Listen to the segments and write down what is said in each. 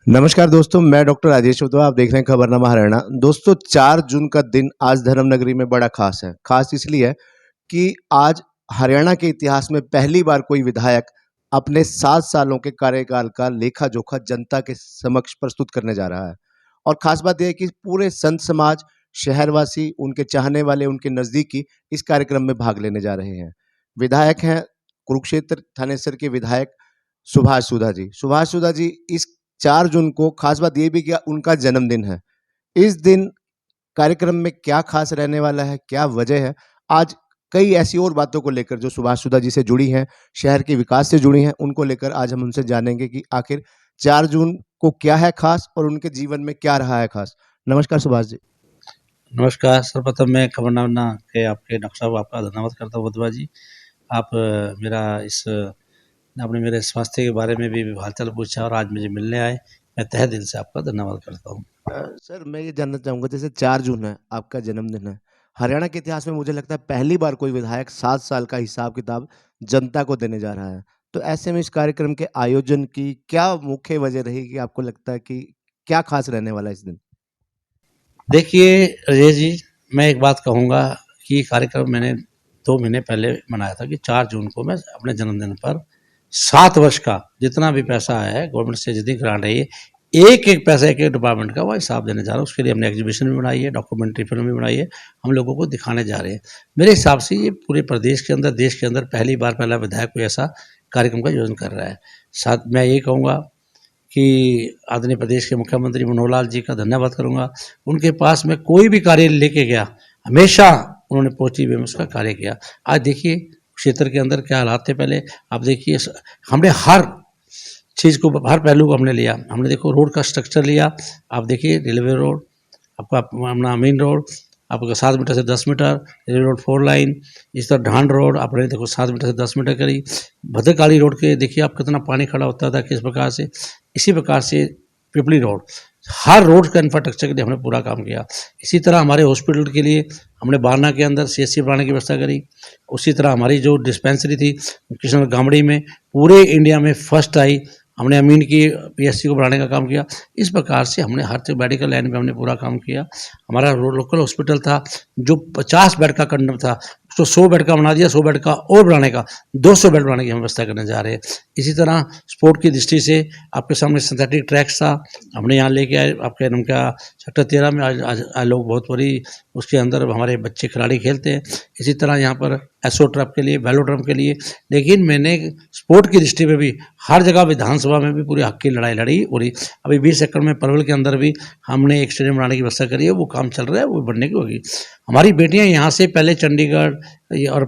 नमस्कार दोस्तों, मैं डॉक्टर राजेश उद्धव, आप देख रहे हैं खबरनामा हरियाणा। दोस्तों 4 जून का दिन आज धर्मनगरी में बड़ा खास है। खास इसलिए है कि आज हरियाणा के इतिहास में पहली बार कोई विधायक अपने 7 सालों के कार्यकाल का लेखा-जोखा जनता के समक्ष प्रस्तुत करने जा रहा है। और खास बात ये है कि पूरे संत समाज, शहरवासी, उनके चाहने वाले, उनके नज़दीकी इस कार्यक्रम में भाग लेने जा रहे हैं। विधायक हैं कुरुक्षेत्र थानेसर के विधायक सुभाष सुधा जी। सुभाष सुधा जी इस 4 जून को खास बात ये भी कि उनका जन्मदिन है। इस दिन कार्यक्रम में क्या खास रहने वाला है, क्या वजह है? आज कई ऐसी और बातों को लेकर जो सुभाष सुधा जी से जुड़ी हैं, शहर के विकास से जुड़ी हैं, उनको लेकर आज हम उनसे जानेंगे कि आखिर 4 जून को क्या है खास और उनके जीवन में क्या रहा है खास? नमस्कार सुभाष जी। नमस्कार, सर्वप्रथम मैं खबरनामा के आपके डॉक्टर साहब आपका धन्यवाद करता हूँ उद्धवा जी। आप आपने मेरे स्वास्थ्य के बारे में भी हालचाल पूछा और आज मुझे मिलने आए। मैं तहे दिल से आपका धन्यवाद करता हूँ। सर मैं ये जानना चाहूँगा जैसे 4 जून है, आपका जन्मदिन है। हरियाणा के इतिहास में मुझे लगता है पहली बार कोई विधायक 7 साल का हिसाब-किताब जनता को देने जा रहा है। तो ऐसे में इस कार्यक्रम के आयोजन की क्या मुख्य वजह रहेगी आपको लगता है कि क्या खास रहने वाला है इस दिन? देखिए राजेश जी, मैं एक बात कहूँगा कि ये कार्यक्रम मैंने 2 महीने पहले मनाया था कि 4 जून को मैं अपने जन्मदिन पर 7 वर्ष का जितना भी पैसा आया है गवर्नमेंट से जितनी ग्रांट आई है, एक-एक पैसा एक-एक डिपार्टमेंट का वो हिसाब देने जा रहा हूँ। उसके लिए हमने एग्जीबिशन भी बनाई है, डॉक्यूमेंट्री फ़िल्म भी बनाई है, हम लोगों को दिखाने जा रहे हैं। मेरे हिसाब से ये पूरे प्रदेश के अंदर, देश के अंदर पहली बार पहला विधायक कोई ऐसा कार्यक्रम का आयोजन कर रहा है। साथ मैं ये कहूँगा कि आदरणीय प्रदेश के मुख्यमंत्री मनोहर लाल जी का धन्यवाद करूँगा। उनके पास मैं कोई भी कार्य लेके गया, हमेशा उन्होंने पहुँची हुई में उसका कार्य किया। आज देखिए क्षेत्र के अंदर क्या हालात थे पहले, आप देखिए हमने हर चीज़ को, हर पहलू को हमने लिया। हमने देखो रोड का स्ट्रक्चर लिया, आप देखिए रेलवे रोड, आपका अपना मेन रोड, आपका 7 मीटर से 10 मीटर, रेलवे रोड 4 लाइन, इस तरह ढांड रोड आपने देखो 7 मीटर से 10 मीटर करी। भद्रकाली रोड के देखिए आप कितना पानी खड़ा होता था, किस प्रकार से। इसी प्रकार से पिपली रोड, हर रोड का इंफ्रास्ट्रक्चर के लिए हमने पूरा काम किया। इसी तरह हमारे हॉस्पिटल के लिए हमने बारना के अंदर सीएचसी बनाने की व्यवस्था करी। उसी तरह हमारी जो डिस्पेंसरी थी कृष्ण गामड़ी में पूरे इंडिया में फर्स्ट आई, हमने अमीन की पीएचसी को बढ़ाने का काम किया। इस प्रकार से हमने हर मेडिकल लाइन में हमने पूरा काम किया। हमारा लोकल हॉस्पिटल था जो 50 बेड का कंडम था, उसको 100 बेड का बना दिया, 100 बेड का और बढ़ाने का 200 बेड बढ़ाने की हम व्यवस्था करने जा रहे हैं। इसी तरह स्पोर्ट की दृष्टि से आपके सामने सिंथेटिक ट्रैक्स था, हमने यहाँ लेके आए आपके उनका सेक्टर 13 में। आज लोग बहुत बड़ी उसके अंदर हमारे बच्चे खिलाड़ी खेलते हैं। इसी तरह यहाँ पर एसओ ट्रप के लिए, वेलोड्रम के लिए। लेकिन मैंने स्पोर्ट की दृष्टि में भी हर जगह विधानसभा में भी पूरी हक की लड़ाई लड़ी। और अभी 20 एकड़ में परवल के अंदर भी हमने एक स्टेडियम बनाने की व्यवस्था करी है, वो काम चल रहा है, वो बनने की होगी। हमारी बेटियां यहाँ से पहले चंडीगढ़ और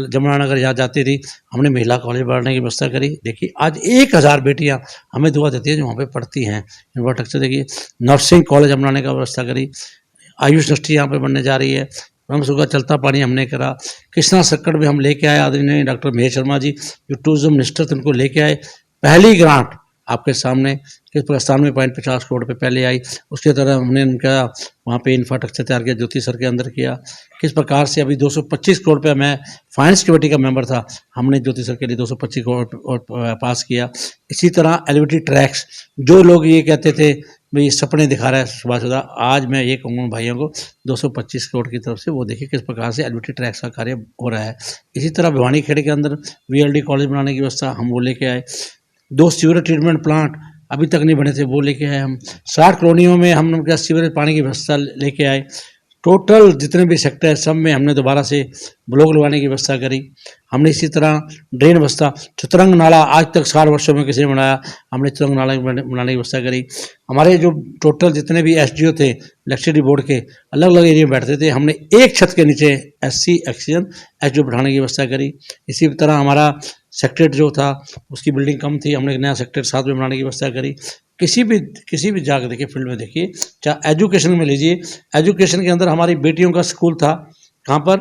जमुनानगर यहाँ जाती थी, हमने महिला कॉलेज बढ़ाने की व्यवस्था करी। देखिए आज 1000 बेटियां हमें दुआ देती हैं जो वहाँ पे पढ़ती हैं। इंफ्रास्ट्रक्चर देखिए, नर्सिंग कॉलेज हम बनाने का व्यवस्था करी, आयुष यूनिवर्सिटी यहाँ पे बनने जा रही है, ब्रह्मसुगा चलता पानी हमने करा। कृष्णा सक्कड़ भी हम लेके आए, आदरणीय डॉक्टर महेश शर्मा जी जो टूरिज्म मिनिस्टर थे उनको लेके आए। पहली ग्रांट आपके सामने किस प्रकार 97.50 करोड़ पे पहले आई। उसकी तरह हमने उनका वहाँ पे इंफ्रास्ट्रक्चर तैयार किया, ज्योति सर के अंदर किया। किस प्रकार से अभी 225 करोड़ पे, मैं फाइनेंस कमेटी का मेंबर था, हमने ज्योति सर के लिए 225 करोड़ और पास किया। इसी तरह एलिवेटेड ट्रैक्स, जो लोग ये कहते थे भाई सपने दिखा रहा है सुभाष सुधा, आज मैं ये कहूँगा भाइयों को 225 करोड़ की तरफ से वो देखिए किस प्रकार से एलिवेटेड ट्रैक्स का कार्य हो रहा है। इसी तरह भिवानीखेड़ के अंदर वीएलडी कॉलेज बनाने की व्यवस्था हम वो लेके आए। 2 सीवरेज ट्रीटमेंट प्लांट अभी तक नहीं बने थे, वो लेके आए हम। 60 कॉलोनियों में हम क्या सीवरेज पानी की व्यवस्था लेके आए। टोटल जितने भी सेक्टर है सब में हमने दोबारा से ब्लॉक लगवाने की व्यवस्था करी। हमने इसी तरह ड्रेन व्यवस्था, चतुरंग नाला आज तक 60 वर्षों में किसी ने बनाया, हमने चतुरंग नाला बनाने की व्यवस्था करी। हमारे जो टोटल जितने भी एसडीओ थे इलेक्ट्रिसिटी बोर्ड के, अलग अलग एरिया में बैठते थे, हमने एक छत के नीचे एससी एक्सीजन एसडीओ बैठाने की व्यवस्था करी। इसी तरह हमारा सेक्रेटरीट जो था उसकी बिल्डिंग कम थी, हमने एक नया सेक्रेटरीट साथ में बनाने की व्यवस्था करी। किसी भी जाकर देखिए फील्ड में देखिए, चाहे एजुकेशन में लीजिए, एजुकेशन के अंदर हमारी बेटियों का स्कूल था, कहाँ पर,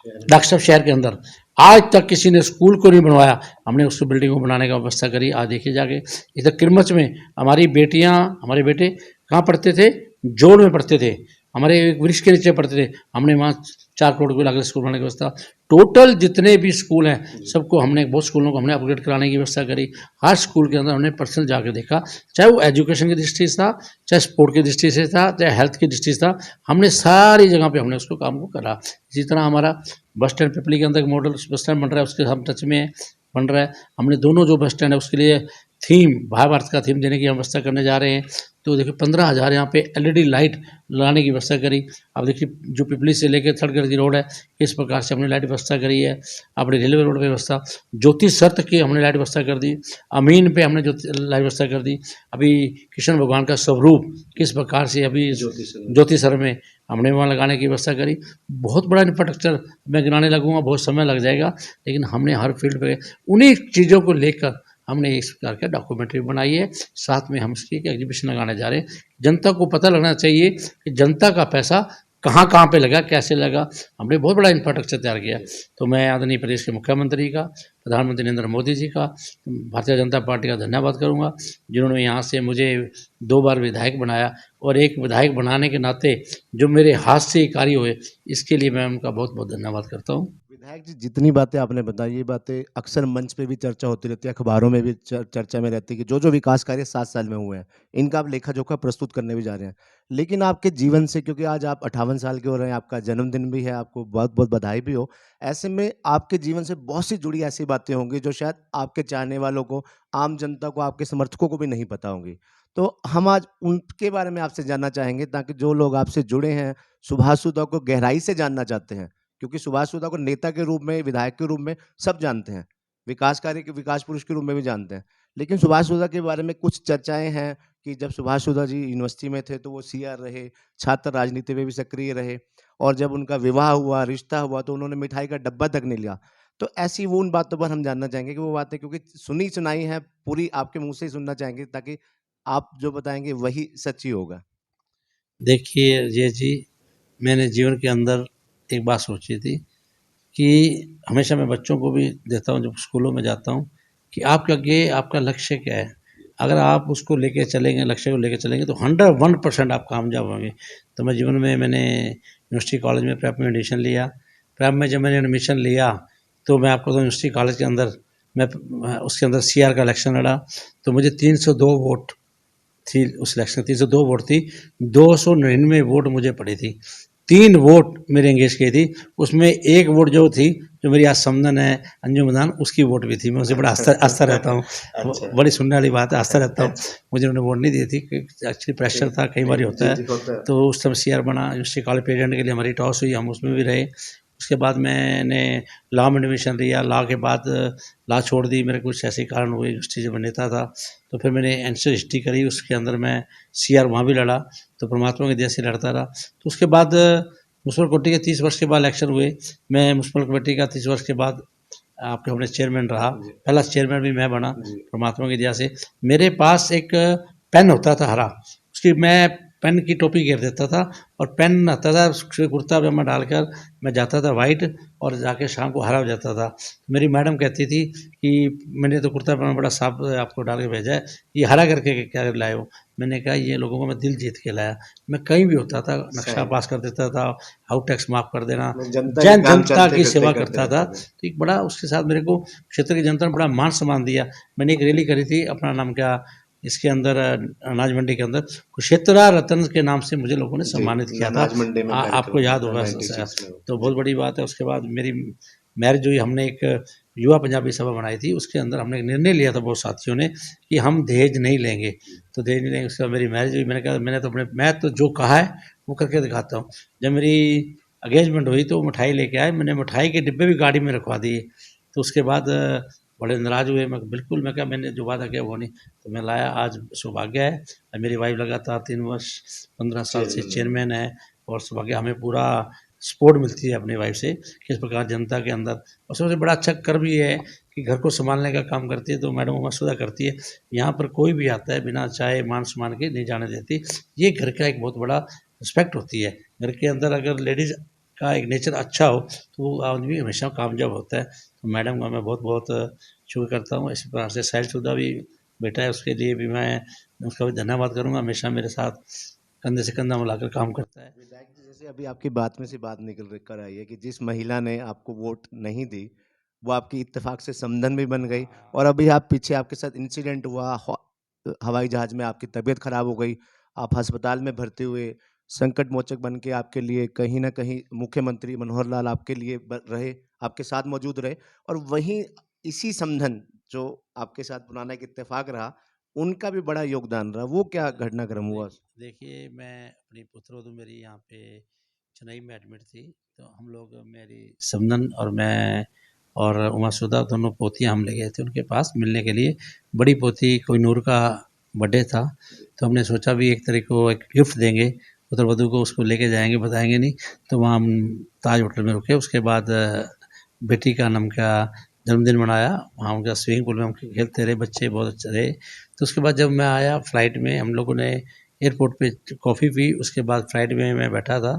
डॉक्टर साहब शहर के अंदर। आज तक किसी ने स्कूल को नहीं बनवाया, हमने उसको बिल्डिंग को बनाने का व्यवस्था करी। आज देखिए जाके इधर किरमच में हमारी बेटियां, हमारे बेटे कहाँ पढ़ते थे, जोड़ में पढ़ते थे, हमारे एक वृक्ष के नीचे पढ़ते थे, हमने वहाँ 4 करोड़ रुपये लागत स्कूल बनाने की व्यवस्था। टोटल जितने भी स्कूल हैं सबको हमने, बहुत स्कूलों को हमने अपग्रेड कराने की व्यवस्था करी। हर स्कूल के अंदर हमने पर्सनल जाकर देखा, चाहे वो एजुकेशन की दृष्टि से था, चाहे स्पोर्ट की दृष्टि से था, चाहे हेल्थ की दृष्टि से था, हमने सारी जगह पे हमने उसको काम को करा। इसी तरह हमारा बस स्टैंड पिपली के अंदर एक मॉडल बस स्टैंड बन रहा है, उसके हम टच में है, बन रहा है। हमने दोनों जो बस स्टैंड है उसके लिए थीम, महाभारत का थीम देने की हम व्यवस्था करने जा रहे हैं। तो देखिए 15,000 यहाँ पे एलईडी लाइट लगाने की व्यवस्था करी। अब देखिए जो पिपली से लेकर थर्डगढ़ की रोड है, इस प्रकार से हमने लाइट व्यवस्था करी है। अपनी रेलवे रोड पे व्यवस्था, ज्योति सर तक की हमने लाइट व्यवस्था कर दी। अमीन पे हमने लाइट व्यवस्था कर दी। अभी कृष्ण भगवान का स्वरूप किस प्रकार से अभी ज्योति सर में हमने वहाँ लगाने की व्यवस्था करी। बहुत बड़ा इंफ्रास्ट्रक्चर मैं गिनाने लगूंगा, बहुत समय लग जाएगा, लेकिन हमने हर फील्ड पे उन्हीं चीज़ों को लेकर हमने इस प्रकार का डॉक्यूमेंट्री बनाई है। साथ में हम इसकी एक एग्जीबिशन लगाने जा रहे हैं। जनता को पता लगना चाहिए कि जनता का पैसा कहाँ कहाँ पे लगा, कैसे लगा। हमने बहुत बड़ा इंफ्रास्ट्रक्चर तैयार किया। तो मैं आदरणीय प्रदेश के मुख्यमंत्री का, प्रधानमंत्री नरेंद्र मोदी जी का, भारतीय जनता पार्टी का धन्यवाद करूँगा, जिन्होंने यहाँ से मुझे 2 बार विधायक बनाया, और एक विधायक बनाने के नाते जो मेरे हाथ से ये कार्य हुए, इसके लिए मैं उनका बहुत बहुत धन्यवाद करता हूँ। विधायक जी, जितनी बातें आपने बताई, ये बातें अक्सर मंच पे भी चर्चा होती रहती है, अखबारों में भी चर्चा में रहती है कि जो विकास कार्य 7 साल में हुए हैं, इनका आप लेखा जोखा प्रस्तुत करने भी जा रहे हैं। लेकिन आपके जीवन से, क्योंकि आज आप 58 साल के हो रहे हैं, आपका जन्मदिन भी है, आपको बहुत बहुत बधाई भी हो। ऐसे में आपके जीवन से बहुत सी जुड़ी ऐसी बातें होंगी जो शायद आपके चाहने वालों को, आम जनता को, आपके समर्थकों को भी नहीं पता होंगी। तो हम आज उनके बारे में आपसे जानना चाहेंगे, ताकि जो लोग आपसे जुड़े हैं, सुभाष सुधा को गहराई से जानना चाहते हैं, क्योंकि सुभाष सुधा को नेता के रूप में, विधायक के रूप में सब जानते हैं, विकास कार्य के विकास पुरुष के रूप में भी जानते हैं। लेकिन सुभाष सुधा के बारे में कुछ चर्चाएं हैं कि जब सुभाष सुधा जी यूनिवर्सिटी में थे तो वो सीआर रहे, छात्र राजनीति में भी सक्रिय रहे, और जब उनका विवाह हुआ, रिश्ता हुआ, तो उन्होंने मिठाई का डब्बा तक नहीं लिया। तो ऐसी वो उन बातों पर हम जानना चाहेंगे कि वो बातें, क्योंकि सुनी सुनाई है, पूरी आपके मुंह से ही सुनना चाहेंगे, ताकि आप जो बताएंगे वही सच्ची होगा। देखिए ये जी, मैंने जीवन के अंदर एक बात सोची थी कि हमेशा मैं बच्चों को भी देता हूँ, जब स्कूलों में जाता हूँ, कि आपके आगे आपका लक्ष्य क्या है। अगर आप उसको लेके चलेंगे, लक्ष्य को लेके चलेंगे, तो 101% आप कामयाब होंगे। तो मैं जीवन में, मैंने यूनिवर्सिटी कॉलेज में प्रेप में एडमिशन लिया। प्रेप में जब मैंने एडमिशन लिया, तो मैं आपको तो यूनिवर्सिटी कॉलेज के अंदर मैं उसके अंदर सीआर का इलेक्शन लड़ा, तो मुझे 302 वोट थी उस इलेक्शन, 302 वोट थी, 299 वोट मुझे पड़ी थी। 3 वोट मेरे एंगेज की थी, उसमें 1 वोट जो थी, जो मेरी आज समदन है अंजुम मैदान, उसकी वोट भी थी। मैं उसे बड़ा हंसता रहता हूँ। अच्छा। बड़ी सुनने वाली बात है, हंसता रहता हूँ। मुझे उन्होंने वोट नहीं दी थी, एक्चुअली प्रेशर था, कई बार होता है। तो उस समय सीआर बना, यूनिवर्सिटी कॉलेज प्रेसिडेंट के लिए हमारी टॉस हुई, हम उसमें भी रहे। उसके बाद मैंने लॉ में एडमिशन लिया। लॉ के बाद लॉ छोड़ दी, मेरे कुछ ऐसे कारण हुए, यूनिवर्सिटी जब मैं नेता था। तो फिर मैंने एंट्रेंस हिस्ट्री करी, उसके अंदर मैं सीआर वहाँ भी लड़ा, तो परमात्मा की दया से लड़ता रहा। तो उसके बाद म्यूनसिपल कमेटी के 30 वर्ष के बाद इलेक्शन हुए। मैं म्यूनसिपल कमेटी का 30 वर्ष के बाद आपके हमने चेयरमैन रहा, पहला चेयरमैन भी मैं बना परमात्मा की दया से। मेरे पास एक पेन होता था हरा, उसकी मैं पेन की टोपी घेर देता था, और पेन आता था उसके कुर्ता पजामा डालकर मैं जाता था वाइट, और जाके शाम को हरा हो जाता था। मेरी मैडम कहती थी कि मैंने तो कुर्ता पजामा बड़ा साफ आपको डाल के भेजा है, ये हरा करके क्या लाए हो। मैंने कहा ये लोगों को मैं दिल जीत के लाया। मैं कहीं भी होता था, नक्शा पास कर देता था, हाउस टैक्स माफ़ कर देना, जनता की सेवा करता था। तो एक बड़ा उसके साथ मेरे को क्षेत्र की जनता ने बड़ा मान सम्मान दिया। मैंने एक रैली करी थी, अपना नाम क्या, इसके अंदर अनाज मंडी के अंदर कुशेत्रा रतन के नाम से मुझे लोगों ने सम्मानित किया था, आपको याद होगा। तो बहुत बड़ी बात है। उसके बाद मेरी मैरिज हुई, हमने एक युवा पंजाबी सभा बनाई थी, उसके अंदर हमने एक निर्णय लिया था बहुत साथियों ने कि हम दहेज नहीं लेंगे, तो दहेज नहीं लेंगे। उसके बाद मेरी मैरिज हुई। मैंने कहा मैं तो जो कहा है वो करके दिखाता हूँ। जब मेरी एंगेजमेंट हुई तो मिठाई लेके आए, मैंने मिठाई के डिब्बे भी गाड़ी में रखवा दिए। तो उसके बाद बड़े नाराज़ हुए। मैं बिल्कुल, मैं कहा मैंने जो वादा किया वो नहीं। तो मैं लाया, आज सौभाग्य है। मेरी वाइफ लगातार 3 वर्ष 15 साल से चेयरमैन है, और सौभाग्य हमें पूरा सपोर्ट मिलती है अपनी वाइफ से, किस प्रकार जनता के अंदर। और सबसे बड़ा अच्छा कर भी है कि घर को संभालने का काम करती है, तो मैडम हमारी सुधा करती है। यहाँ पर कोई भी आता है बिना चाय मान सम्मान के नहीं जाने देती। ये घर का एक बहुत बड़ा रिस्पेक्ट होती है। घर के अंदर अगर लेडीज़ का एक नेचर अच्छा हो तो वो आदमी हमेशा कामयाब होता है। तो मैडम का मैं बहुत बहुत शुक्र करता हूँ। इसी प्रकार से शाहिद भी बेटा है, उसके लिए भी मैं उसका भी धन्यवाद करूँगा। हमेशा मेरे साथ कंधे से कंधा मिलाकर काम करता है। विधायक जी, जैसे अभी आपकी बात में से बात निकल कर आई है कि जिस महिला ने आपको वोट नहीं दी, वो आपकी इत्तेफाक से समधन भी बन गई, और अभी आप पीछे आपके साथ इंसिडेंट हुआ, हवाई जहाज में आपकी तबीयत खराब हो गई, आप अस्पताल में भर्ती हुए, संकट मोचक बन के आपके लिए कहीं ना कहीं मुख्यमंत्री मनोहर लाल आपके लिए रहे, आपके साथ मौजूद रहे, और वहीं इसी समधन जो आपके साथ पुराना एक इत्तेफाक रहा, उनका भी बड़ा योगदान रहा। वो क्या घटनाक्रम हुआ? देखिए, मैं अपनी पुत्रवधू मेरी यहाँ पे चेन्नई में एडमिट थी, तो हम लोग मेरी समधन और मैं और उमाशुदा दोनों पोतियाँ हम ले गए थे उनके पास मिलने के लिए। बड़ी पोती कोहिनूर का बर्थडे था, तो हमने सोचा भी एक तरह को एक गिफ्ट देंगे पुत्रवधू को, उसको लेके जाएँगे, बताएँगे नहीं। तो वहाँ हम ताज होटल में रुके, उसके बाद बेटी का नाम का जन्मदिन मनाया, वहाँ उनका स्विमिंग पूल में हम खेलते रहे, बच्चे बहुत अच्छे रहे। तो उसके बाद जब मैं आया फ्लाइट में, हम लोगों ने एयरपोर्ट पे कॉफ़ी पी, उसके बाद फ्लाइट में मैं बैठा था,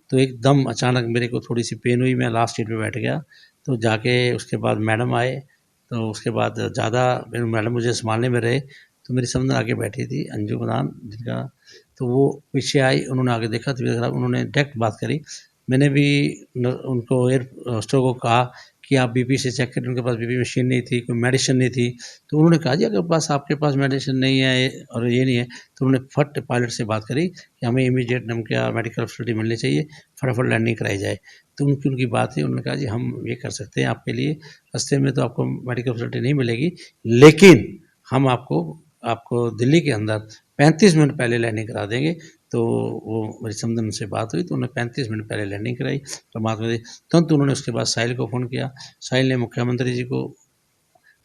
तो एकदम अचानक मेरे को थोड़ी सी पेन हुई, मैं लास्ट सीट पे बैठ गया। तो जाके उसके बाद मैडम आए, तो उसके बाद ज़्यादा मैडम मुझे संभालने में रहे, तो मेरी समधन आके बैठी थी अंजू प्रधान जिनका, तो वो पीछे आई, उन्होंने आके देखा तबीयत खराब, उन्होंने डायरेक्ट बात करी। मैंने भी उनको एयर होस्टर को कहा कि आप बीपी से चेक करें, उनके पास बीपी मशीन नहीं थी, कोई मेडिसिन नहीं थी। तो उन्होंने कहा जी अगर बस आपके पास मेडिसिन नहीं है और ये नहीं है, तो उन्होंने फट पायलट से बात करी कि हमें इमीडिएट नमक मेडिकल फैसिलिटी मिलनी चाहिए, फटाफट लैंडिंग कराई जाए। तो उनकी बात थी, उन्होंने कहा जी हम ये कर सकते हैं आपके लिए, रास्ते में तो आपको मेडिकल फैसिलिटी नहीं मिलेगी, लेकिन हम आपको आपको दिल्ली के अंदर 35 मिनट पहले लैंडिंग करा देंगे। तो वो मेरी समधन से बात हुई, तो उन्होंने 35 मिनट पहले लैंडिंग कराई परमात्मा दी। तुरंत उन्होंने उसके बाद साहिल को फ़ोन किया, साहिल ने मुख्यमंत्री जी को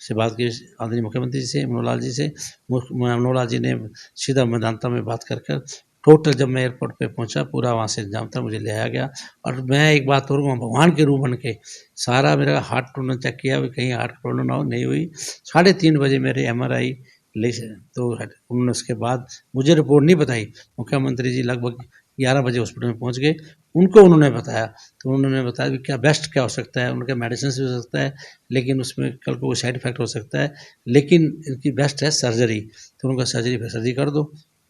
से बात की, आदरणीय मुख्यमंत्री जी से, मनोहर लाल जी से। मनोहर लाल जी ने सीधा मेदांता में बात कर टोटल, जब मैं एयरपोर्ट पे पहुंचा पूरा वहाँ से इंतजाम था, मुझे ले आया गया। और मैं एक बात और कहूँ, भगवान के रूप बन के सारा मेरा हार्ट उन्होंने चेक किया, कहीं हार्ट प्रॉब्लम ना हो, नहीं हुई। 3:30 बजे मेरे MRI ले, तो उन्होंने उसके बाद मुझे रिपोर्ट नहीं बताई, मुख्यमंत्री जी लगभग 11 बजे हॉस्पिटल में पहुंच गए, उनको उन्होंने बताया। तो उन्होंने बताया कि क्या बेस्ट क्या हो सकता है, उनका मेडिसिन भी हो सकता है, लेकिन उसमें कल को साइड इफेक्ट हो सकता है, लेकिन इनकी बेस्ट है सर्जरी। तो उनका सर्जरी कर दो,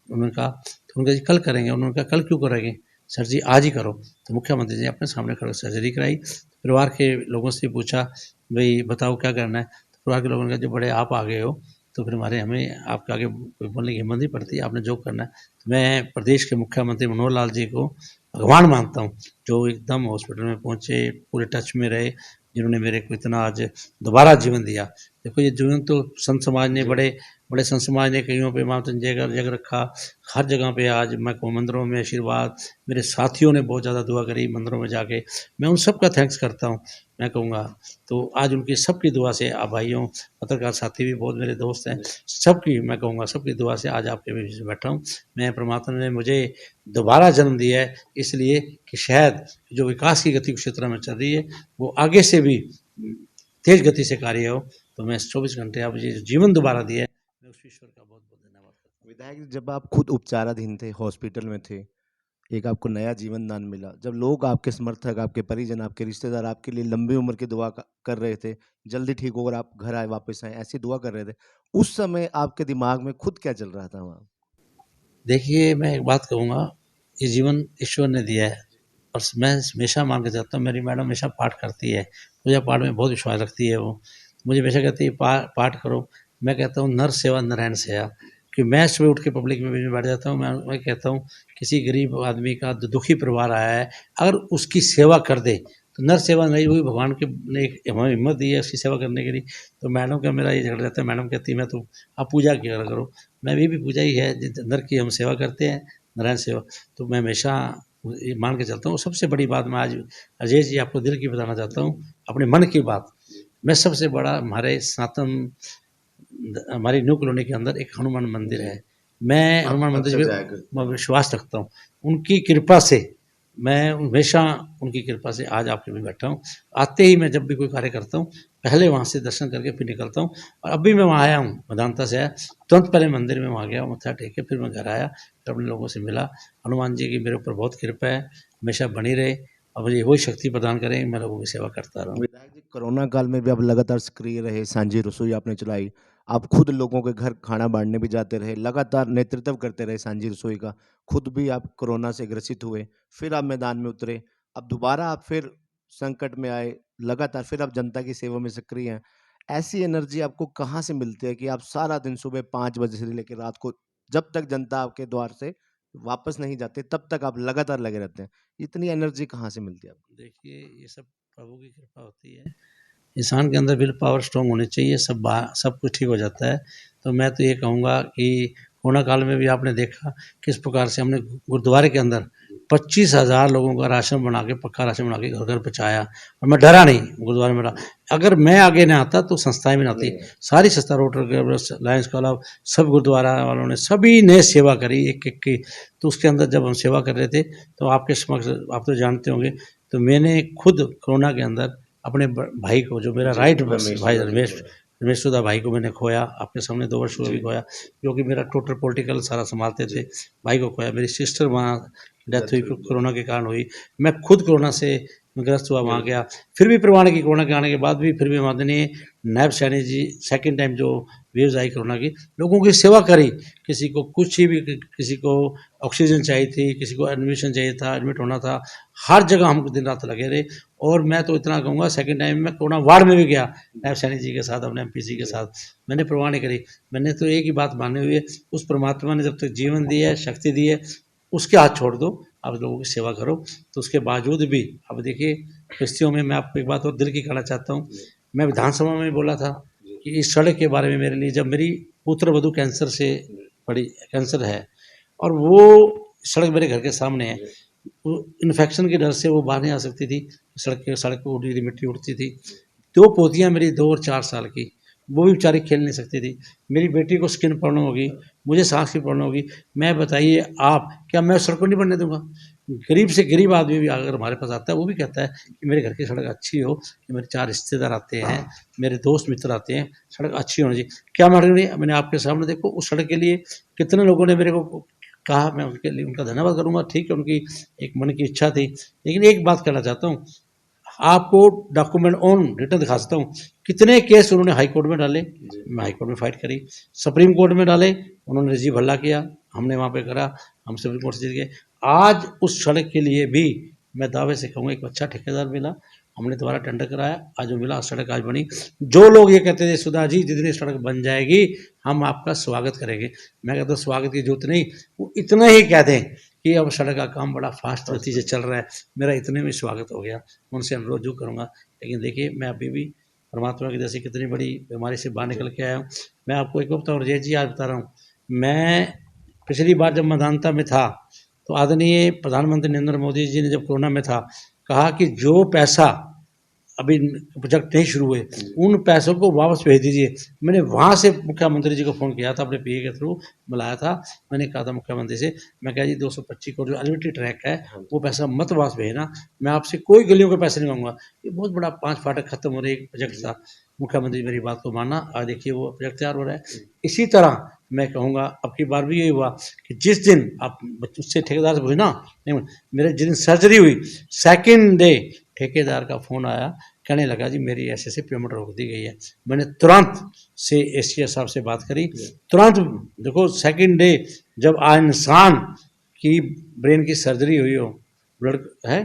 उन्होंने कहा। तो उनका जी कल करेंगे, उन्होंने कहा कल क्यों करेंगे, सर्जरी आज ही करो। तो मुख्यमंत्री जी अपने सामने खड़े सर्जरी कराई। परिवार के लोगों से पूछा भाई बताओ क्या करना है, तो परिवार के लोगों ने कहा जो बड़े आप आ गए हो, तो फिर हमें आपके आगे कोई बोलने की हिम्मत नहीं पड़ती, आपने जो करना है। तो मैं प्रदेश के मुख्यमंत्री मनोहर लाल जी को भगवान मानता हूँ, जो एकदम हॉस्पिटल में पहुँचे, पूरे टच में रहे, जिन्होंने मेरे को इतना आज दोबारा जीवन दिया। देखो ये जीवन तो संत समाज ने, बड़े बड़े संत समाज ने कईयों पे मातम जग रखा, हर जगह पे आज मैं कहूँ मंदिरों में आशीर्वाद, मेरे साथियों ने बहुत ज़्यादा दुआ करी मंदिरों में जाके, मैं उन सब का थैंक्स करता हूँ। मैं कहूँगा तो आज उनकी सबकी दुआ से, आप भाइयों पत्रकार साथी भी बहुत मेरे दोस्त हैं, सबकी मैं कहूँगा सबकी दुआ से आज आपके बीच में बैठा हूँ। मैं परमात्मा ने मुझे दोबारा जन्म दिया है, इसलिए कि शायद जो विकास की गति क्षेत्र में चल रही है वो आगे से भी तेज गति से कार्य हो। तो मैं 24 घंटे आप मुझे जीवन दोबारा दिया है, मैं उस ईश्वर का बहुत बहुत धन्यवाद करता हूँ। विधायक जी, जब आप खुद उपचाराधीन थे, हॉस्पिटल में थे, एक आपको नया जीवन दान मिला, जब लोग आपके समर्थक, आपके परिजन, आपके रिश्तेदार आपके लिए लंबी उम्र की दुआ कर रहे थे, जल्दी ठीक होकर आप घर आए, वापस आए, ऐसी दुआ कर रहे थे, उस समय आपके दिमाग में खुद क्या चल रहा था वहाँ? देखिए, मैं एक बात कहूँगा, ये जीवन ईश्वर ने दिया है और मैं हमेशा मान के चलता हूँ, मेरी मैडम हमेशा पाठ करती है, पूजा पाठ में बहुत विश्वास रखती है वो, मुझे हमेशा कहती है पाठ करो। मैं कहता हूँ नर सेवा नारायण सेवा, कि मैं सुबह उठ के पब्लिक में भी बैठ जाता हूँ, मैं कहता हूँ किसी गरीब आदमी का दुखी परिवार आया है, अगर उसकी सेवा कर दे तो नर सेवा नहीं हुई, भगवान के ने हमें हिम्मत दी है उसकी सेवा करने के लिए। तो मैडम का मेरा ये झगड़ा रहता है, मैडम कहती है मैं तो आप पूजा किया करो, मैं भी पूजा ही है, नर की हम सेवा करते हैं, नारायण सेवा। तो मैं हमेशा ये मान के चलता हूँ। सबसे बड़ी बात मैं आज अजय जी आपको दिल की बताना चाहता हूँ, अपने मन की बात। मैं सबसे बड़ा हमारे सनातन हमारी न्यू कॉलोनी के अंदर एक हनुमान मंदिर है, मैं हनुमान मंदिर पे मैं विश्वास रखता हूँ, उनकी कृपा से मैं हमेशा, उनकी कृपा से आज आपके भी बैठा हूँ। आते ही मैं जब भी कोई कार्य करता हूँ पहले वहाँ से दर्शन करके फिर निकलता हूँ। और अभी मैं वहाँ आया हूँ, वेदांता से आया, तुरंत पहले मंदिर में वहाँ गया, मत्था टेक के फिर मैं घर आया, फिर अपने लोगों से मिला। हनुमान जी की मेरे ऊपर बहुत कृपा है, हमेशा बनी रहे और मुझे वही शक्ति प्रदान करें, मैं लोगों की सेवा करता रहूँ। विधायक जी, कोरोना काल में भी आप लगातार सक्रिय रहे, सांझी रसोई आपने चलाई, आप खुद लोगों के घर खाना बांटने भी जाते रहे, लगातार नेतृत्व करते रहे सांझी रसोई का। खुद भी आप कोरोना से ग्रसित हुए, फिर आप मैदान में उतरे, अब दोबारा आप फिर संकट में आए, लगातार फिर आप जनता की सेवा में सक्रिय हैं। ऐसी एनर्जी आपको कहाँ से मिलती है कि आप सारा दिन सुबह 5 बजे से लेकर रात को, जब तक जनता आपके द्वार से वापस नहीं जाते, तब तक आप लगातार लगे रहते हैं? इतनी एनर्जी कहाँ से मिलती है आपको? देखिए, ये सब प्रभु की कृपा होती है। इंसान के अंदर विल पावर स्ट्रांग होनी चाहिए, सब कुछ ठीक हो जाता है। तो मैं तो ये कहूँगा कि कोरोना काल में भी आपने देखा किस प्रकार से हमने गुरुद्वारे के अंदर 25,000 लोगों का राशन बना के, पक्का राशन बना के घर घर पहुँचाया, और मैं डरा नहीं गुरुद्वारे में रहा। अगर मैं आगे ना आता तो संस्थाएं भी ना आती। सारी संस्था, रोटरी क्लब, लायंस क्लब, सब गुरुद्वारा वालों ने, सभी ने सेवा करी एक एक की। तो उसके अंदर जब हम सेवा कर रहे थे तो आपके समक्ष, आप तो जानते होंगे, तो मैंने खुद कोरोना के अंदर अपने भाई को, जो मेरा राइट भाई रमेश सुधा भाई को मैंने खोया, आपके सामने 2 वर्ष हुए भी खोया, क्योंकि मेरा टोटल पॉलिटिकल सारा संभालते थे। भाई को खोया, मेरी सिस्टर वहाँ डेथ हुई, कोरोना के कारण हुई। मैं खुद कोरोना से ग्रस्त हुआ, वहाँ गया, फिर भी परवाह नहीं की। कोरोना के आने के बाद भी फिर भी माननीय नायब सैनी जी, सेकेंड टाइम जो वेव्स आई कोरोना की, लोगों की सेवा करी। किसी को कुछ ही भी, किसी को ऑक्सीजन चाहिए थी, किसी को एडमिशन चाहिए था, एडमिट होना था, हर जगह हम दिन रात लगे रहे। और मैं तो इतना कहूँगा, सेकंड टाइम में कोरोना वार्ड में भी गया नायब सैनी जी के साथ, अपने एमपीसी के साथ। मैंने परवाह नहीं करी। मैंने तो एक ही बात मानी हुई है, उस परमात्मा ने जब तक जीवन दी है, शक्ति दी है, उसके हाथ छोड़ दो, आप लोगों की सेवा करो। तो उसके बावजूद भी अब देखिए परिस्थितियों में, मैं आपको एक बात और दिल की कहना चाहता हूँ। मैं विधानसभा में बोला था कि इस सड़क के बारे में मेरे लिए, जब मेरी पुत्र वधू कैंसर से पड़ी, कैंसर है, और वो सड़क मेरे घर के सामने है, वो इन्फेक्शन के डर से वो बाहर नहीं आ सकती थी। सड़क पे उड़ी थी, मिट्टी उड़ती थी। 2 पोतियाँ मेरी 2 और 4 साल की, वो भी बेचारी खेल नहीं सकती थी। मेरी बेटी को स्किन प्रॉब्लम होगी, मुझे सांस की प्रॉब्लम होगी। मैं बताइए आप, क्या मैं सड़क को नहीं बनने दूंगा? गरीब से गरीब आदमी भी अगर हमारे पास आता है, वो भी कहता है कि मेरे घर की सड़क अच्छी हो, कि मेरे 4 रिश्तेदार आते हैं, मेरे दोस्त मित्र आते हैं, सड़क अच्छी होनी चाहिए। क्या मालूम नहीं, मैंने आपके सामने देखो उस सड़क के लिए कितने लोगों ने मेरे को कहा। मैं उनके लिए उनका धन्यवाद करूँगा। ठीक है, उनकी एक मन की इच्छा थी। लेकिन एक बात कहना चाहता हूँ, आपको डॉक्यूमेंट ऑन रिटर्न दिखा सकता हूँ, कितने केस उन्होंने हाई कोर्ट में डाले, मैं हाई कोर्ट में फाइट करी, सुप्रीम कोर्ट में डाले, उन्होंने रिजीव हल्ला किया, हमने वहाँ पे करा, हम सुप्रीम कोर्ट से जीत गए। आज उस सड़क के लिए भी मैं दावे से कहूँगा एक अच्छा ठेकेदार मिला, हमने दोबारा टेंडर कराया, आज वो मिला, सड़क आज बनी। जो लोग ये कहते थे सुधा जी जितनी सड़क बन जाएगी हम आपका स्वागत करेंगे, मैं कहता हूँ स्वागत की जरूरत नहीं, वो इतना ही कह दें कि अब सड़क का काम बड़ा फास्ट गति से चल रहा है, मेरा इतने में स्वागत हो गया। उनसे अनुरोध जो करूँगा। लेकिन देखिए, मैं अभी भी परमात्मा की जैसे कितनी बड़ी बीमारी से बाहर निकल के आया हूँ। मैं आपको एक बताऊँ रजत जी, आज बता रहा हूँ, मैं पिछली बार जब मैदानता में था तो आदरणीय प्रधानमंत्री नरेंद्र मोदी जी ने जब कोरोना में था, कहा कि जो पैसा अभी प्रोजेक्ट नहीं शुरू हुए, उन पैसों को वापस भेज दीजिए। मैंने वहाँ से मुख्यमंत्री जी को फ़ोन किया था, अपने पीए के थ्रू बुलाया था। मैंने कहा था मुख्यमंत्री से, मैं कहा जी 225 करोड़ जो अनलिमिटेड ट्रैक है, वो पैसा मत वापस भेजना, मैं आपसे कोई गलियों के पैसे नहीं मांगूंगा। ये बहुत बड़ा 5 फाटक खत्म हो रहे एक प्रोजेक्ट था। मुख्यमंत्री मेरी बात को माना, आज देखिए वो प्रोजेक्ट तैयार हो रहा है। इसी तरह मैं कहूँगा, अब की बार भी यही हुआ कि जिस दिन आप उससे ठेकेदार से पूछना, नहीं मेरे जिस दिन सर्जरी हुई, सेकेंड डे ठेकेदार का फ़ोन आया, कहने लगा जी मेरी ऐसे ऐसे पेमेंट रोक दी गई है। मैंने तुरंत से एसीएस साहब से बात करी, तुरंत देखो सेकंड डे जब इंसान की ब्रेन की सर्जरी हुई हो, ब्लड है,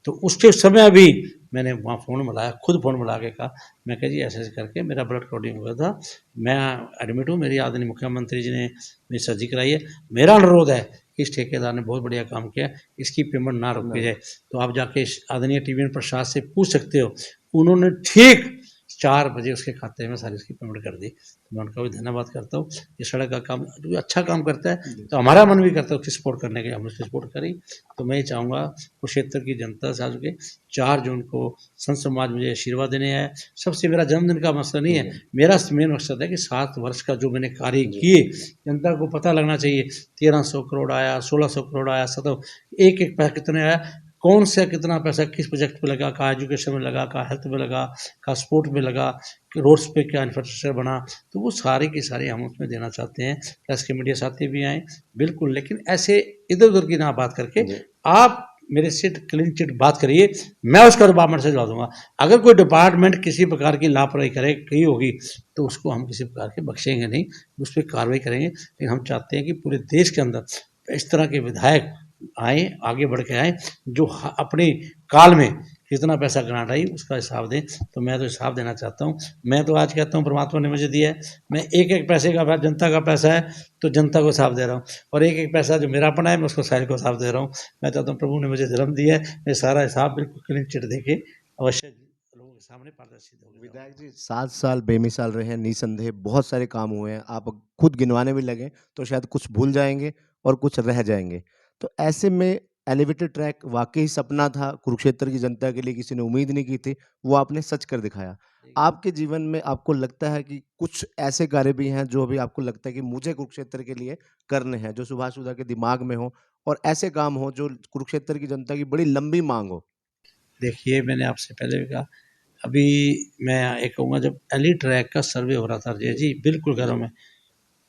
तो उसके समय भी मैंने वहाँ फ़ोन मिलाया, खुद फ़ोन मिला के कहा, मैं कहा जी ऐसे ऐसे करके मेरा ब्लड क्लॉटिंग हुआ था, मैं एडमिट हूँ, मेरी आदरणीय मुख्यमंत्री जी ने मेरी सर्जरी कराई है, मेरा अनुरोध है कि इस ठेकेदार ने बहुत बढ़िया काम किया, इसकी पेमेंट ना रोकी जाए। तो आप जाके आदरणीय टीवीएन प्रसाद से पूछ सकते हो, उन्होंने ठीक 4 बजे उसके खाते में सारी उसकी पेमेंट कर दी। तो मैं उनका भी धन्यवाद करता हूँ। ये सड़क का काम जो अच्छा काम करता है, तो हमारा मन भी करता है उसकी सपोर्ट करने के, हमने उसकी सपोर्ट करी। तो मैं ये चाहूँगा कुरुक्षेत्र की जनता से आज के 4 जून को संत समाज मुझे आशीर्वाद देने आया। सबसे मेरा जन्मदिन का मसला नहीं है, मेरा मेन मकसद है कि 7 वर्ष का जो मैंने कार्य किए, जनता को पता लगना चाहिए। 1300 करोड़ आया, 1600 करोड़ आया, 17, एक पैसा कितने आया, कौन सा कितना पैसा किस प्रोजेक्ट पे लगा, कहाँ एजुकेशन में लगा, कहाँ हेल्थ में लगा, कहाँ स्पोर्ट में लगा, कि रोड्स पे क्या इंफ्रास्ट्रक्चर बना, तो वो सारे के सारे हम उसमें देना चाहते हैं। प्रेस के मीडिया साथी भी आए बिल्कुल, लेकिन ऐसे इधर उधर की ना बात करके आप मेरे से क्लीन चिट बात करिए, मैं उसका डिपार्टमेंट से दिलवा दूंगा। अगर कोई डिपार्टमेंट किसी प्रकार की लापरवाही करे कही होगी तो उसको हम किसी प्रकार के बख्शेंगे नहीं, उस पर कार्रवाई करेंगे। लेकिन हम चाहते हैं कि पूरे देश के अंदर इस तरह के विधायक आए, आगे बढ़ के आए, जो अपने काल में कितना पैसा ग्रांट आई उसका हिसाब दें। तो मैं तो हिसाब देना चाहता हूँ। मैं तो आज कहता हूँ परमात्मा ने मुझे दिया है, मैं एक एक पैसे का जनता का पैसा है तो जनता को हिसाब दे रहा हूँ, और एक एक पैसा जो मेरा अपना है मैं उसको साहिल को हिसाब दे रहा हूँ। मैं चाहता हूँ प्रभु ने मुझे जन्म दिया है, मैं सारा हिसाब बिल्कुल क्लीन चिट दे के अवश्य लोगों के सामने पारदर्शी दूंगा। विधायक जी 7 साल बेमिसाल रहे हैं, निसंदेह बहुत सारे काम हुए हैं, आप खुद गिनवाने भी लगे तो शायद कुछ भूल जाएंगे और कुछ रह जाएंगे। तो ऐसे में एलिवेटेड ट्रैक वाकई सपना था, कुरुक्षेत्र की जनता के लिए किसी ने उम्मीद नहीं की थी, वो आपने सच कर दिखाया। आपके जीवन में आपको लगता है कि कुछ ऐसे कार्य भी हैं जो अभी आपको लगता है कि मुझे कुरुक्षेत्र के लिए करने हैं, जो सुभाष सुधा के दिमाग में हो, और ऐसे काम हो जो कुरुक्षेत्र की जनता की बड़ी लंबी मांग हो? देखिए, मैंने आपसे पहले भी कहा, अभी मैं एक कहूँगा, जब एली ट्रैक का सर्वे हो रहा था अजय जी, बिल्कुल घरों में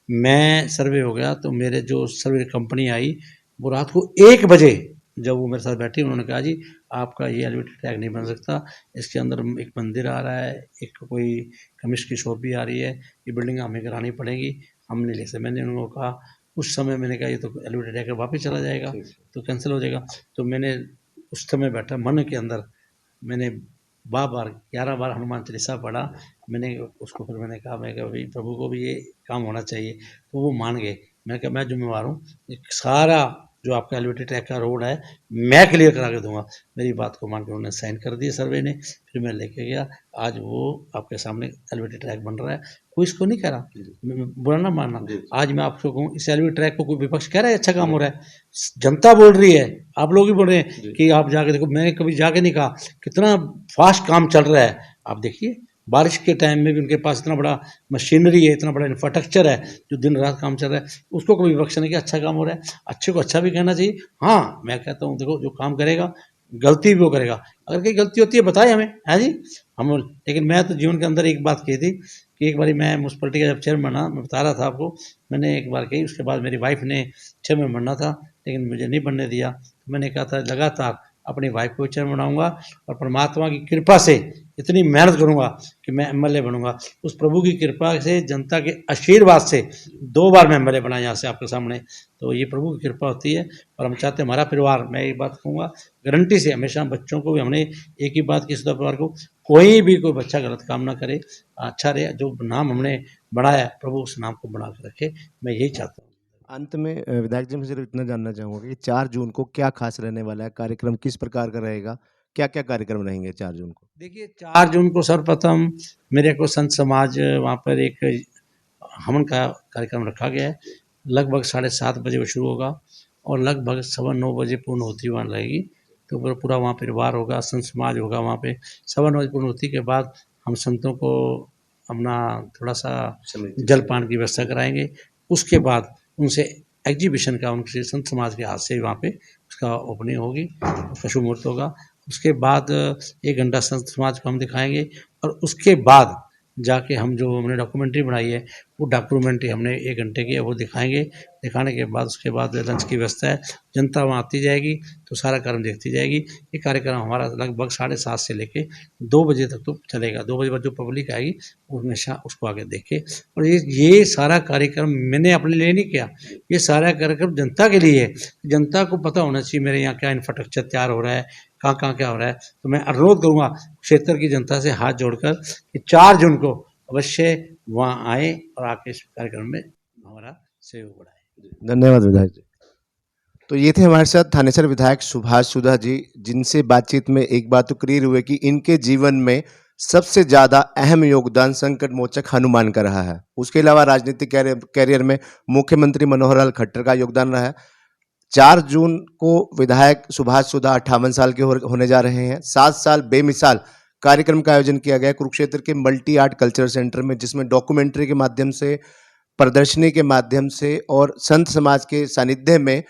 मैं सर्वे हो गया तो मेरे जो सर्वे कंपनी आई वो रात को 1 बजे जब वो मेरे साथ बैठी, उन्होंने कहा जी आपका ये एलिवेटेड ट्रैक नहीं बन सकता, इसके अंदर एक मंदिर आ रहा है, एक कोई कमिश्क की शॉप भी आ रही है, ये बिल्डिंग हमें करानी पड़ेगी, हम नहीं ले सकते। मैंने उनको कहा, उस समय मैंने कहा ये तो एलिवेटेड ट्रैक वापस चला जाएगा, तो कैंसिल हो जाएगा। तो मैंने उस समय बैठा मन के अंदर, मैंने बार 11 बार हनुमान चालीसा पढ़ा। मैंने उसको फिर मैंने कहा, मैं कहा भाई प्रभु को भी ये काम होना चाहिए, तो वो मान गए। मैंने कहा मैं जिम्मेवार हूँ, एक सारा जो आपका एलिवेटेड ट्रैक का रोड है मैं क्लियर करा के दूंगा। मेरी बात को मान के उन्होंने साइन कर दिए सर्वे ने, फिर मैं लेके गया, आज वो आपके सामने एलिवेटेड ट्रैक बन रहा है। कोई इसको नहीं कह रहा, बुरा ना मानना। आज मैं आपको कहूँ, इस एलिवेटेड ट्रैक को कोई विपक्ष कह रहा है अच्छा काम हो रहा है, जनता बोल रही है, आप लोग ही बोल रहे हैं कि आप जाके देखो। मैंने कभी जाके नहीं कहा, कितना फास्ट काम चल रहा है। आप देखिए, बारिश के टाइम में भी उनके पास इतना बड़ा मशीनरी है, इतना बड़ा इंफ्रास्ट्रक्चर है, जो दिन रात काम चल रहा है, उसको कभी विपक्ष नहीं कि अच्छा काम हो रहा है। अच्छे को अच्छा भी कहना चाहिए। हाँ, मैं कहता हूँ देखो, जो काम करेगा गलती भी वो करेगा, अगर कोई गलती होती है बताए हमें, है जी हम। लेकिन मैं तो जीवन के अंदर एक बात कही थी कि एक बार मैं म्यूनसिपलिटी का जब चेयरमैन बना, मैं बता रहा था आपको, मैंने एक बार कही, उसके बाद मेरी वाइफ ने चेयरमैन बनना था लेकिन मुझे नहीं बनने दिया। तो मैंने कहा था लगातार अपनी वाइफ को चेयरमैन बनाऊंगा और परमात्मा की कृपा से इतनी मेहनत करूंगा कि मैं एमएलए बनूंगा। उस प्रभु की कृपा से, जनता के आशीर्वाद से 2 बार मैं एमएलए बना यहाँ से आपके सामने। तो ये प्रभु की कृपा होती है, और हम चाहते हैं हमारा परिवार, मैं एक बात कहूँगा गारंटी से, हमेशा बच्चों को भी हमने एक ही बात की, सुधा परिवार को, कोई भी कोई बच्चा गलत काम ना करे, अच्छा रहे, जो नाम हमने बढ़ाया प्रभु उस नाम को बना के रखे, मैं यही चाहता हूँ। अंत में विधायक जी मैं सिर्फ इतना जानना चाहूँगा कि 4 जून को क्या खास रहने वाला है? कार्यक्रम किस प्रकार का रहेगा? क्या-क्या कार्यक्रम रहेंगे 4 जून को? देखिए, 4 जून को सर्वप्रथम मेरे को संत समाज वहाँ पर एक हवन का कार्यक्रम रखा गया है। लगभग 7:30 बजे वो शुरू होगा और लगभग 9:15 बजे पूर्णहोती वहाँ रहेगी। तो पूरा वहाँ परिवार होगा, संत समाज होगा वहाँ पे। 9:15 बजे पूर्णहोती के बाद हम संतों को अपना थोड़ा-सा जलपान की व्यवस्था कराएँगे। उसके बाद उनसे एग्जीबिशन का, उनके संत समाज के हाथ से वहाँ पे उसका ओपनिंग होगी, उसका शुभ मुहूर्त होगा। उसके बाद 1 घंटा संत समाज को हम दिखाएँगे, और उसके बाद जाके हम जो हमने डॉक्यूमेंट्री बनाई है, वो डॉक्यूमेंट्री हमने 1 घंटे की है, वो दिखाएँगे। दिखाने के बाद उसके बाद लंच की व्यवस्था है। जनता वहाँ आती जाएगी तो सारा कार्यक्रम देखती जाएगी। ये कार्यक्रम हमारा लगभग 7:30 से लेके 2 बजे तक तो चलेगा। 2 बजे बाद जो पब्लिक आएगी वो हमेशा उसको आगे देखे। और ये सारा कार्यक्रम मैंने अपने लिए नहीं किया, ये सारा कार्यक्रम जनता के लिए है। जनता को पता होना चाहिए मेरे यहाँ क्या इंफ्रास्ट्रक्चर तैयार हो रहा है, कहाँ-कहाँ क्या हो रहा है। तो मैं अनुरोध करूँगा क्षेत्र की जनता से हाथ जोड़कर कि 4 जून को अवश्य वहाँ आएँ और आके इस कार्यक्रम में हमारा सहयोग बढ़ाएँ। धन्यवाद विधायक जी। तो ये थे हमारे साथ थानेसर विधायक सुभाष सुधा जी, जिनसे बातचीत में एक बात तो क्लियर हुई कि इनके जीवन में सबसे ज़्यादा अहम योगदान संकट मोचक हनुमान का रहा है। उसके अलावा राजनीतिक कैरियर में मुख्यमंत्री मनोहर लाल खट्टर का योगदान रहा है। 4 जून को विधायक सुभाष सुधा 58 साल के होने जा रहे हैं। 7 साल बेमिसाल कार्यक्रम का आयोजन किया गया कुरुक्षेत्र के मल्टी आर्ट कल्चर सेंटर में, जिसमें डॉक्यूमेंट्री के माध्यम से, प्रदर्शनी के माध्यम से और संत समाज के सानिध्य में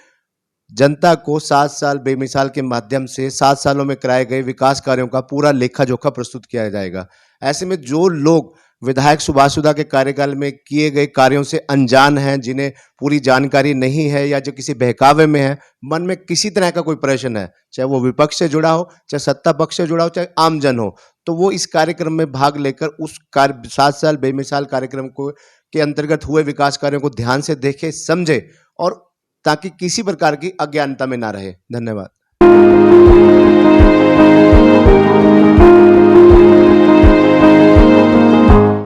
जनता को 7 साल बेमिसाल के माध्यम से 7 सालों में कराए गए विकास कार्यों का पूरा लेखा जोखा प्रस्तुत किया जाएगा। ऐसे में जो लोग विधायक सुभाष के कार्यकाल में किए गए कार्यों से अनजान हैं, जिन्हें पूरी जानकारी नहीं है या जो किसी बहकावे में है, मन में किसी तरह का कोई प्रश्न है, चाहे वो विपक्ष से जुड़ा हो, चाहे सत्ता पक्ष से जुड़ा हो, चाहे आमजन हो, तो वो इस कार्यक्रम में भाग लेकर उस 7 साल बेमिसाल कार्यक्रम को के अंतर्गत हुए विकास कार्यों को ध्यान से देखे, समझे और ताकि किसी प्रकार की अज्ञानता में ना रहे। धन्यवाद।